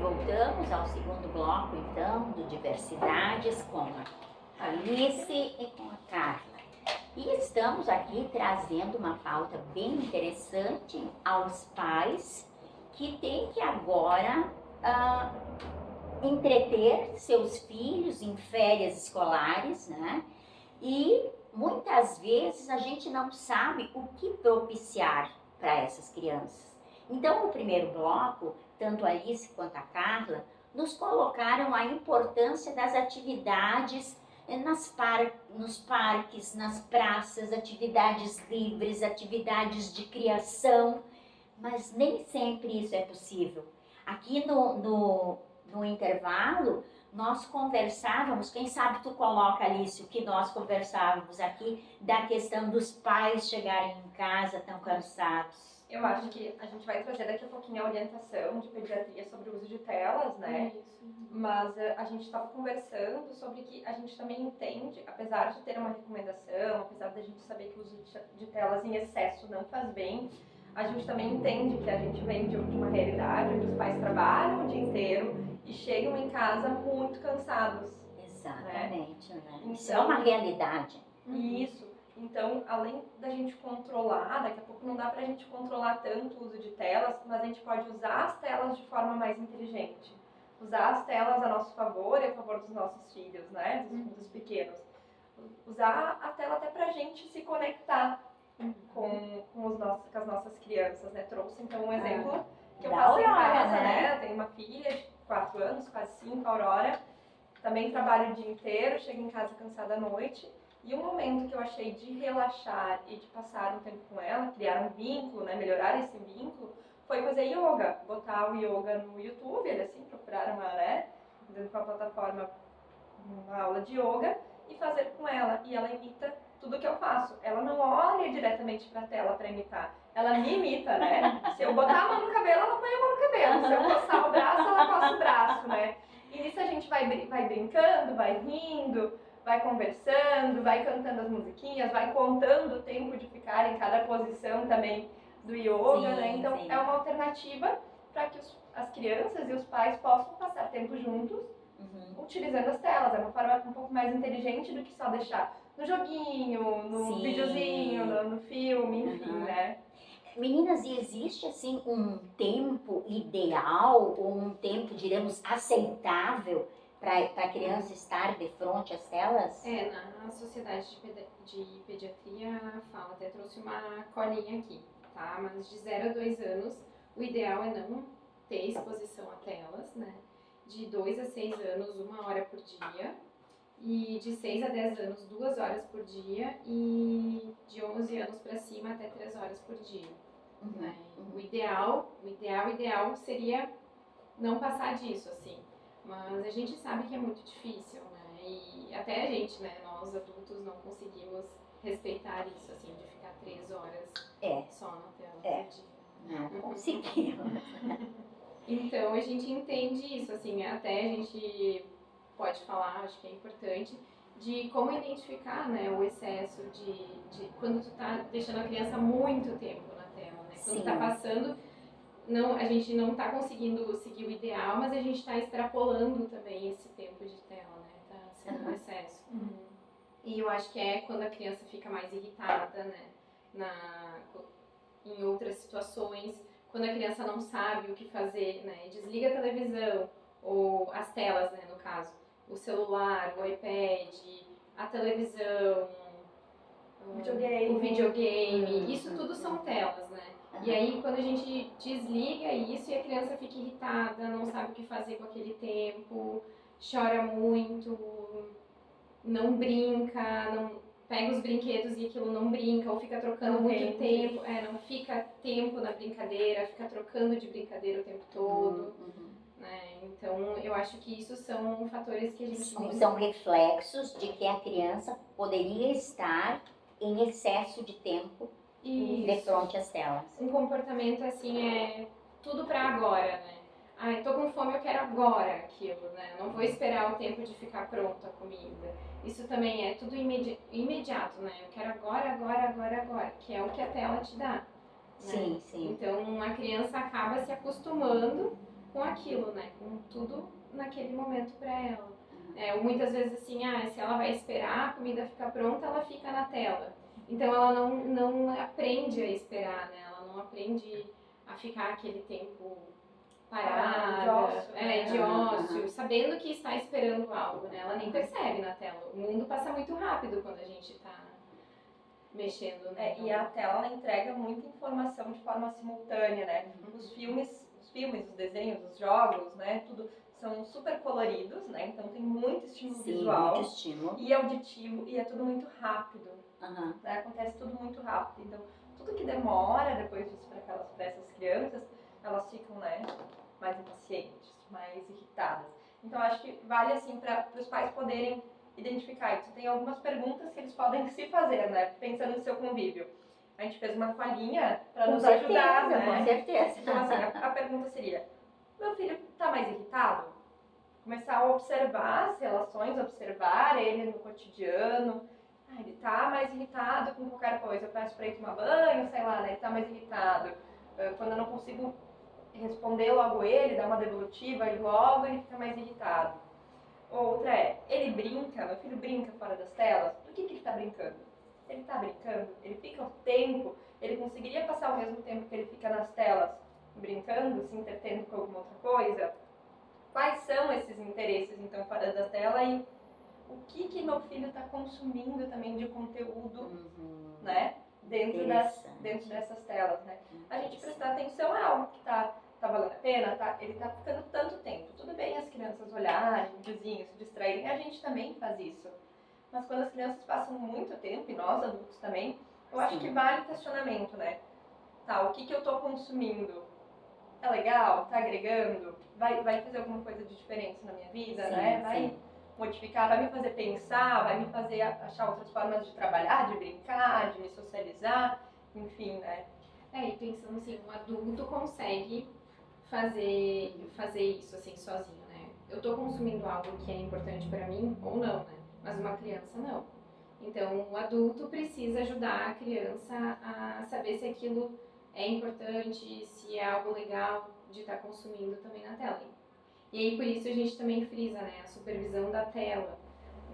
voltamos ao segundo bloco, então, do Diversidades com a Alice e com a Carla. E estamos aqui trazendo uma pauta bem interessante aos pais que têm que agora entreter seus filhos em férias escolares, né? E muitas vezes a gente não sabe o que propiciar para essas crianças. Então, no primeiro bloco, tanto a Alice quanto a Carla nos colocaram a importância das atividades nos parques, nas praças, atividades livres, atividades de criação, mas nem sempre isso é possível. Aqui no intervalo, nós conversávamos, quem sabe tu coloca, Alice, o que nós conversávamos aqui, da questão dos pais chegarem em casa tão cansados. Eu acho que a gente vai trazer daqui a pouquinho a orientação de pediatria sobre o uso de telas, né? Isso. Mas a gente estava conversando sobre que a gente também entende, apesar de ter uma recomendação, apesar de a gente saber que o uso de telas em excesso não faz bem, a gente também entende que a gente vem de uma realidade onde os pais trabalham o dia inteiro e chegam em casa muito cansados. Exatamente, né? Então, Isso é uma realidade. Isso. Então, além da gente controlar, daqui a pouco não dá pra gente controlar tanto o uso de telas, mas a gente pode usar as telas de forma mais inteligente. Usar as telas a nosso favor e a favor dos nossos filhos, né? Dos pequenos. Usar a tela até pra gente se conectar com as nossas crianças, né? Trouxe então um exemplo que eu faço em casa, né? Eu tenho uma filha de 4 anos, quase 5, a Aurora. Também trabalho o dia inteiro, chego em casa cansada à noite. E um momento que eu achei de relaxar e de passar um tempo com ela, criar um vínculo, né, melhorar esse vínculo, foi fazer yoga. Botar o yoga no YouTube, assim, procurar dentro de uma plataforma, uma aula de yoga e fazer com ela. E ela imita tudo que eu faço. Ela não olha diretamente para a tela para imitar. Ela me imita, né? Se eu botar a mão no cabelo, ela põe a mão no cabelo. Se eu coçar o braço, ela coça o braço, né? E nisso a gente vai brincando, vai rindo, vai conversando, vai cantando as musiquinhas, vai contando o tempo de ficar em cada posição também do yoga, né? Então é uma alternativa para que as crianças e os pais possam passar tempo juntos, utilizando as telas. É uma forma um pouco mais inteligente do que só deixar no joguinho, no videozinho, no filme, enfim, né? Meninas, e existe assim um tempo ideal ou um tempo, diremos, aceitável para a criança estar de frente às telas? Na Sociedade de Pediatria fala, até trouxe uma colinha aqui, tá? Mas de 0 a 2 anos, o ideal é não ter exposição a telas, né? De 2 a 6 anos, 1 hora por dia. E de 6 a 10 anos, 2 horas por dia. E de 11 anos para cima, até 3 horas por dia. Né? O ideal seria não passar disso, assim. Mas a gente sabe que é muito difícil, né? E até a gente, né? Nós adultos não conseguimos respeitar isso, assim, de ficar 3 horas só na tela por dia. Não conseguimos. Então a gente entende isso, assim, até a gente pode falar, acho que é importante, de como identificar, né, o excesso de quando tu tá deixando a criança muito tempo na tela, né? Quando tá passando, a gente não tá conseguindo seguir o ideal, mas a gente tá extrapolando também esse tempo de tela, né? Tá sendo um excesso. E eu acho que é quando a criança fica mais irritada, né? Em outras situações, quando a criança não sabe o que fazer, né? Desliga a televisão, ou as telas, né, no caso. O celular, o iPad, a televisão, o videogame, isso tudo são telas, né? E aí quando a gente desliga isso e a criança fica irritada, não sabe o que fazer com aquele tempo, chora muito, não brinca, não pega os brinquedos e aquilo não brinca, ou fica trocando muito tempo, não fica tempo na brincadeira, fica trocando de brincadeira o tempo todo. Né? Então, eu acho que isso são fatores que a gente... São reflexos de que a criança poderia estar em excesso de tempo de frente às telas. Um comportamento assim é tudo pra agora, né? Ai, tô com fome, eu quero agora aquilo, né? Não vou esperar o tempo de ficar pronta a comida. Isso também é tudo imediato, né? Eu quero agora, que é o que a tela te dá. Né? Sim. Então, a criança acaba se acostumando com aquilo, né? Com tudo naquele momento para ela. Ou muitas vezes assim, se ela vai esperar a comida ficar pronta, ela fica na tela. Então ela não aprende a esperar, né? Ela não aprende a ficar aquele tempo parada, de ócio, né? de ócio, sabendo que está esperando algo, né? Ela nem percebe na tela. O mundo passa muito rápido quando a gente está mexendo, né? E a tela ela entrega muita informação de forma simultânea, né? Os filmes, os desenhos, os jogos, né? Tudo são super coloridos, né? Então tem muito estímulo visual. Muito estímulo. E auditivo, e é tudo muito rápido. Uhum. Né? Acontece tudo muito rápido. Então, tudo que demora depois disso para essas crianças, elas ficam, né, mais impacientes, mais irritadas. Então, acho que vale, assim, para os pais poderem identificar isso. Tem algumas perguntas que eles podem se fazer, né, pensando no seu convívio. A gente fez uma colinha para nos ajudar, né? Com certeza. Então, assim, a pergunta seria: meu filho está mais irritado? Começar a observar as relações, observar ele no cotidiano. Ele tá mais irritado com qualquer coisa. Eu peço pra ele tomar banho, sei lá, né? Ele tá mais irritado. Quando eu não consigo responder logo ele, dar uma devolutiva, e logo ele fica mais irritado. Outra é, ele brinca, meu filho brinca fora das telas. Do que ele tá brincando? Se ele tá brincando, ele fica o tempo, ele conseguiria passar o mesmo tempo que ele fica nas telas brincando, se entretendo com alguma outra coisa? Quais são esses interesses, então, fora da tela e o que meu filho está consumindo também de conteúdo, né, dentro dessas telas, né? A gente prestar atenção é algo que tá valendo a pena, ele tá ficando tanto tempo. Tudo bem as crianças olharem, videozinhos, se distraírem, a gente também faz isso. Mas quando as crianças passam muito tempo, e nós adultos também, eu acho que vale o questionamento, né? Tá, o que eu tô consumindo? É legal? Tá agregando? Vai fazer alguma coisa de diferença na minha vida, né? Vai modificar, vai me fazer pensar, vai me fazer achar outras formas de trabalhar, de brincar, de me socializar, enfim, né? E pensando assim, um adulto consegue fazer isso assim sozinho, né? Eu tô consumindo algo que é importante para mim ou não, né? Mas uma criança não. Então, o adulto precisa ajudar a criança a saber se aquilo é importante, se é algo legal de estar consumindo também na tela. E aí, por isso, a gente também frisa, né, a supervisão da tela.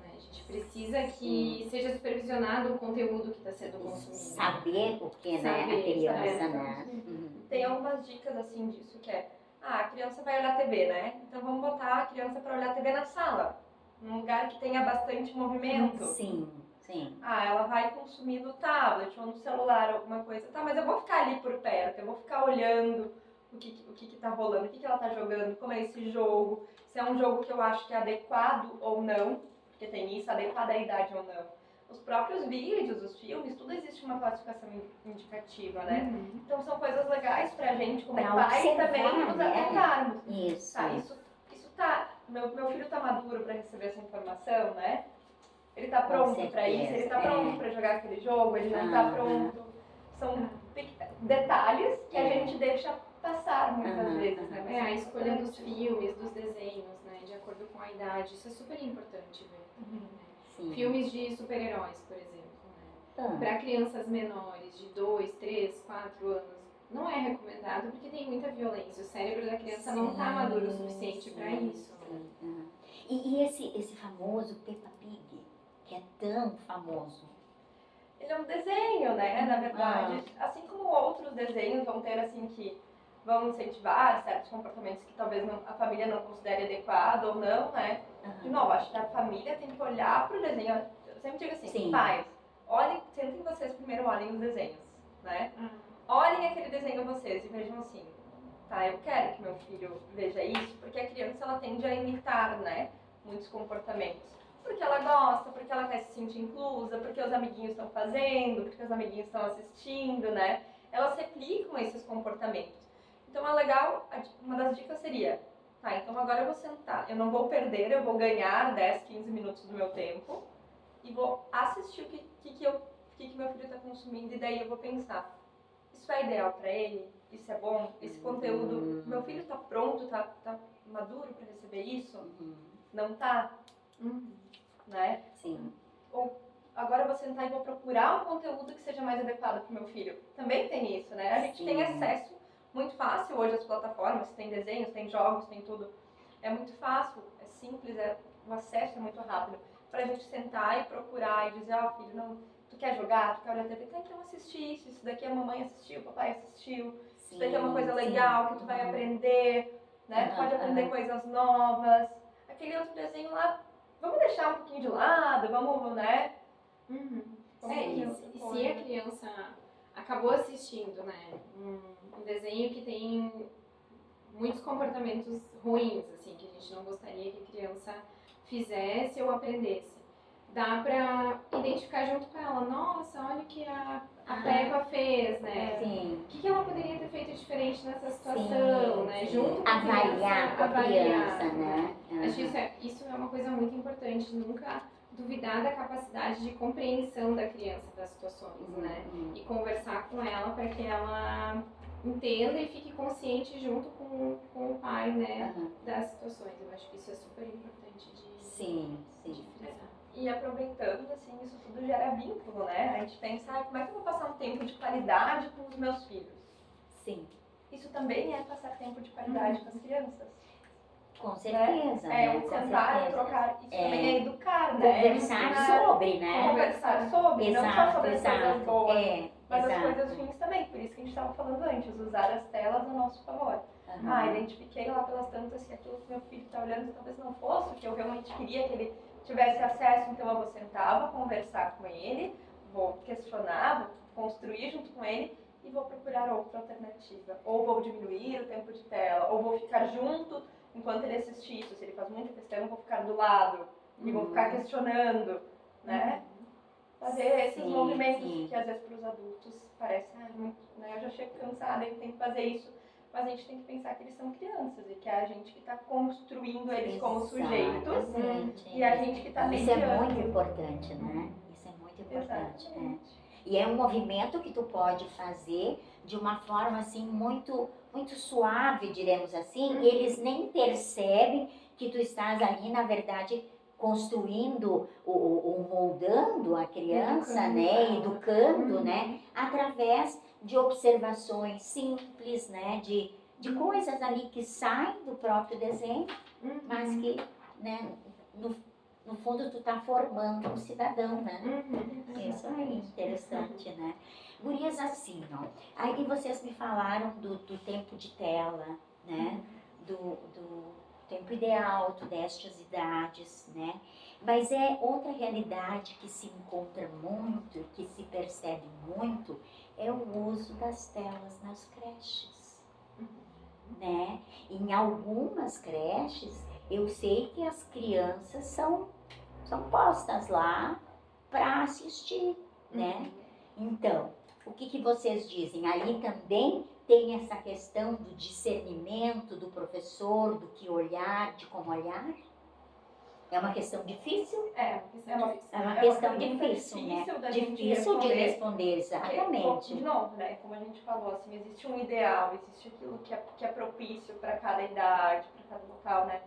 Né? A gente precisa que seja supervisionado o conteúdo que está sendo consumido. Saber o que, né, a criança, né? Tem algumas dicas, assim, disso, que é, a criança vai olhar TV, né? Então, vamos botar a criança para olhar TV na sala, num lugar que tenha bastante movimento. Sim. Ela vai consumir no tablet ou no celular, alguma coisa. Tá, mas eu vou ficar ali por perto, eu vou ficar olhando o que tá rolando, o que ela tá jogando, como é esse jogo, se é um jogo que eu acho que é adequado ou não, porque tem isso, adequado à idade ou não. Os próprios vídeos, os filmes, tudo existe uma classificação indicativa, né? Então são coisas legais pra gente, como pai, também nos atentarmos. Isso. Tá, isso tá... Meu filho tá maduro pra receber essa informação, né? Ele tá pronto pra isso, ele tá pronto pra jogar aquele jogo, ele não tá pronto. São detalhes que a gente deixa passar muitas vezes, né? A escolha dos filmes, dos desenhos, né? De acordo com a idade, isso é super importante ver. Né? Filmes de super-heróis, por exemplo. Né? Para crianças menores, de 2, 3, 4 anos, não é recomendado porque tem muita violência. O cérebro da criança não tá maduro o suficiente para isso. Né? E esse famoso Peppa Pig, que é tão famoso. Ele é um desenho, né? Na verdade, assim como outros desenhos vão ter, assim, que vão incentivar certos comportamentos que talvez a família não considere adequado ou não, né? De novo, acho que a família tem que olhar pro desenho. Eu sempre digo assim, pais, sentem vocês primeiro, olhem os desenhos, né? Olhem aquele desenho vocês e vejam assim, tá, eu quero que meu filho veja isso, porque a criança, ela tende a imitar, né, muitos comportamentos. Porque ela gosta, porque ela quer se sentir inclusa, porque os amiguinhos estão fazendo, porque os amiguinhos estão assistindo, né? Elas replicam esses comportamentos. Então é legal, uma das dicas seria, tá, então agora eu vou sentar, eu não vou perder, eu vou ganhar 10, 15 minutos do meu tempo e vou assistir o que meu filho está consumindo e daí eu vou pensar, isso é ideal para ele? Isso é bom? Esse conteúdo, meu filho está pronto, tá maduro para receber isso? Não tá? Né? Sim. Ou agora eu vou sentar e vou procurar um conteúdo que seja mais adequado para o meu filho. Também tem isso, né? A gente tem acesso muito fácil hoje as plataformas, tem desenhos, tem jogos, tem tudo. É muito fácil, é simples, o acesso é muito rápido. Pra gente sentar e procurar e dizer, ó, filho, não, tu quer jogar, tu quer olhar TV, então assistir isso daqui a mamãe assistiu, o papai assistiu, isso daqui é uma coisa legal que tu vai aprender, né? Tu pode aprender coisas novas. Aquele outro desenho lá, vamos deixar um pouquinho de lado, vamos, né? E se a criança acabou assistindo, né, um desenho que tem muitos comportamentos ruins, assim, que a gente não gostaria que a criança fizesse ou aprendesse, dá pra identificar junto com ela, nossa, olha o que a Peppa fez, né? Sim. O que ela poderia ter feito diferente nessa situação, né? Junto com a Avaliar com a criança, né? né? Acho que isso é uma coisa muito importante, nunca duvidar da capacidade de compreensão da criança das situações, né? E conversar com ela para que ela entenda e fique consciente junto com o pai, né, das situações. Eu acho que isso é super importante de frisar. E aproveitando, assim, isso tudo gera vínculo, né? A gente pensa, como é que eu vou passar um tempo de qualidade com os meus filhos? Sim. Isso também é passar tempo de qualidade com as crianças. Com certeza. É o sentar, trocar, isso também é educar, né? Conversar sobre, né? Conversar sobre, não só sobre as coisas boas, mas as exato. coisas ruins também. Por isso que a gente estava falando antes, usar as telas a nosso favor. Identifiquei lá pelas tantas que aquilo que meu filho está olhando talvez não fosse o que eu realmente queria que ele tivesse acesso, então eu vou sentar, vou conversar com ele, vou questionar, vou construir junto com ele e vou procurar outra alternativa. Ou vou diminuir o tempo de tela, ou vou ficar junto enquanto ele assiste isso. Se ele faz muita questão, eu vou ficar do lado e vou ficar questionando, né? Fazer esses movimentos que às vezes para os adultos parece muito, né? Eu já chego cansada, ele tem que fazer isso. Mas a gente tem que pensar que eles são crianças e que é a gente que está construindo eles como sujeitos e a gente que está mediando. Isso é muito importante, né? Isso é muito importante. E é um movimento que tu pode fazer de uma forma assim muito suave, diremos assim, e eles nem percebem que tu estás ali, na verdade, construindo ou moldando a criança, né? Educando, né? Através de observações simples, né? De coisas ali que saem do próprio desenho, mas que, né? No fundo, tu tá formando um cidadão, né? Isso aí, interessante, né? Gurias, assim, ó. Aí vocês me falaram do tempo de tela, né? Do tempo ideal, destas idades, né? Mas é outra realidade que se encontra muito, que se percebe muito, é o uso das telas nas creches, né? Em algumas creches, eu sei que as crianças são postas lá para assistir, né? Então, o que vocês dizem? Ali também tem essa questão do discernimento do professor, do que olhar, de como olhar? É uma questão difícil? É uma questão difícil, né? Difícil de responder, exatamente. Porque, de novo, né? Como a gente falou, assim, existe um ideal, existe aquilo que é propício para cada idade, para cada local, né?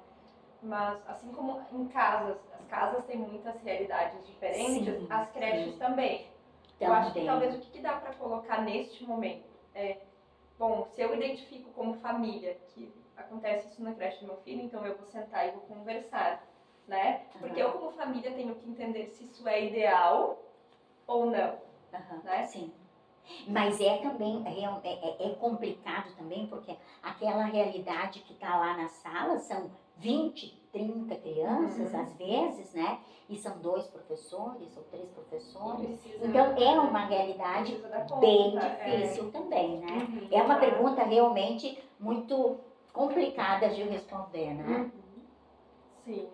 Mas, assim como em casas, as casas têm muitas realidades diferentes, as creches também. Eu acho que talvez o que dá para colocar neste momento é, bom, se eu identifico como família que acontece isso na creche do meu filho, então eu vou sentar e vou conversar, né? Porque eu como família tenho que entender se isso é ideal ou não, né? Sim. Mas é também, é complicado também, porque aquela realidade que está lá na sala são 20, 30 crianças, às vezes, né? E são 2 professores ou 3 professores. Então, é uma realidade bem difícil também, né? É uma pergunta realmente muito complicada de responder, né? Sim.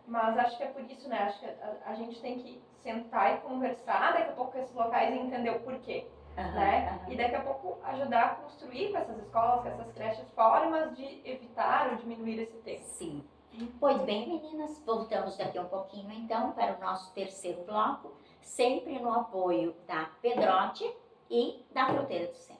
Mas acho que é por isso, né? Acho que a gente tem que sentar e conversar daqui a pouco com esses locais e entender o porquê. Né? E daqui a pouco ajudar a construir com essas escolas, com essas creches, formas de evitar ou diminuir esse tempo. Sim. Pois bem, meninas, voltamos daqui a um pouquinho então para o nosso terceiro bloco, sempre no apoio da Pedrote e da Fruteira do Centro.